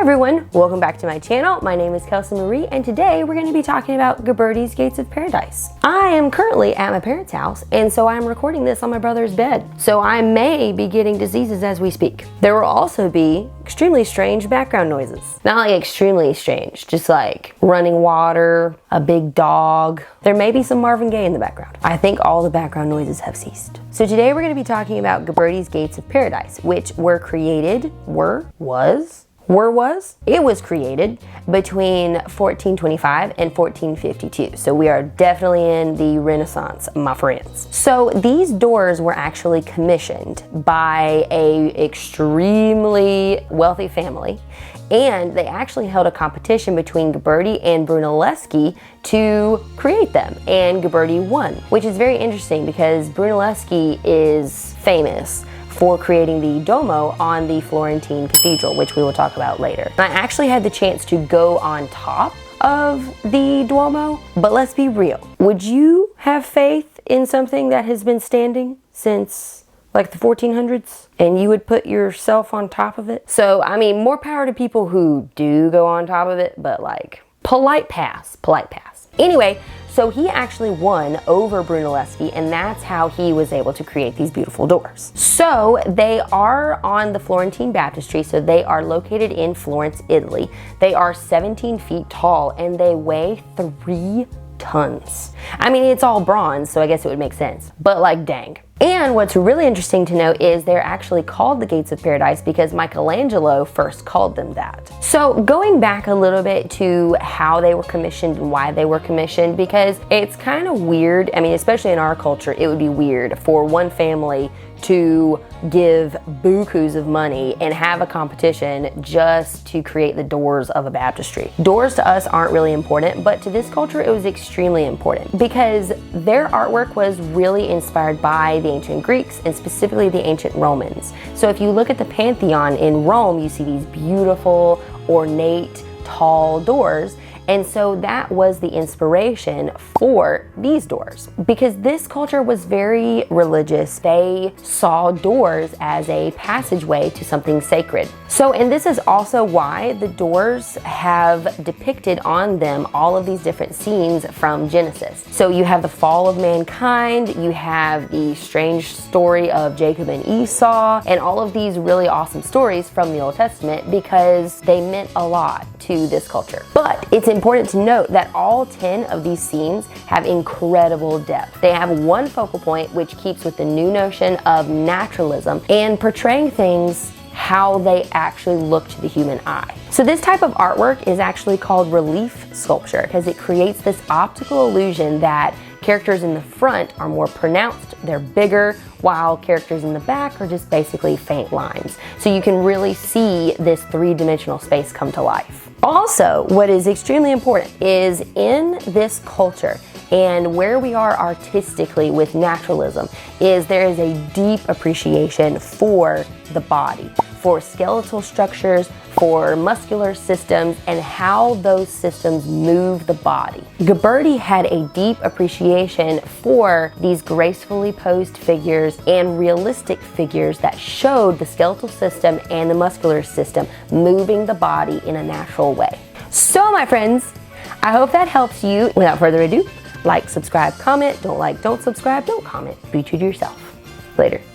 everyone, welcome back to my channel. My name is Kelsey Marie and today we're going to be talking about Ghiberti Gates of Paradise. I am currently at my parents' house and so I'm recording this on my brother's bed. So I may be getting diseases as we speak. There will also be extremely strange background noises. Not like extremely strange, just like running water, a big dog. There may be some Marvin Gaye in the background. I think all the background noises have ceased. So today we're going to be talking about Ghiberti Gates of Paradise, which were created, it was created between 1425 and 1452. So we are definitely in the Renaissance, my friends. So these doors were actually commissioned by a extremely wealthy family, and they actually held a competition between Ghiberti and Brunelleschi to create them, and Ghiberti won, which is very interesting because Brunelleschi is famous for creating the Duomo on the Florentine Cathedral, which we will talk about later. I actually had the chance to go on top of the Duomo, but let's be real. Would you have faith in something that has been standing since like the 1400s and you would put yourself on top of it? So, I mean, more power to people who do go on top of it, but like, polite pass. Anyway, so he actually won over Brunelleschi, and that's how he was able to create these beautiful doors. So they are on the Florentine baptistery, so they are located in Florence, Italy. They are 17 feet tall and they weigh 3 tons. I mean, it's all bronze, so I guess it would make sense, but like dang. And what's really interesting to note is they're actually called the Gates of Paradise because Michelangelo first called them that. So going back a little bit to how they were commissioned and why they were commissioned, because it's kind of weird, I mean, especially in our culture, it would be weird for one family to give bukus of money and have a competition just to create the doors of a baptistry. Doors to us aren't really important, but to this culture it was extremely important because their artwork was really inspired by the ancient Greeks and specifically the ancient Romans. So if you look at the Pantheon in Rome, you see these beautiful, ornate, tall doors. And so that was the inspiration for these doors. Because this culture was very religious, they saw doors as a passageway to something sacred. So, and this is also why the doors have depicted on them all of these different scenes from Genesis. So you have the fall of mankind, you have the strange story of Jacob and Esau, and all of these really awesome stories from the Old Testament because they meant a lot to this culture. But it's important to note that all 10 of these scenes have incredible depth. They have one focal point which keeps with the new notion of naturalism and portraying things how they actually look to the human eye. So this type of artwork is actually called relief sculpture because it creates this optical illusion that characters in the front are more pronounced, they're bigger, while characters in the back are just basically faint lines. So you can really see this three-dimensional space come to life. Also, what is extremely important is in this culture and where we are artistically with naturalism is there is a deep appreciation for the body, for skeletal structures, for muscular systems, and how those systems move the body. Ghiberti had a deep appreciation for these gracefully posed figures and realistic figures that showed the skeletal system and the muscular system moving the body in a natural way. So my friends, I hope that helps you. Without further ado, like, subscribe, comment. Don't like, don't subscribe, don't comment. Be true to yourself. Later.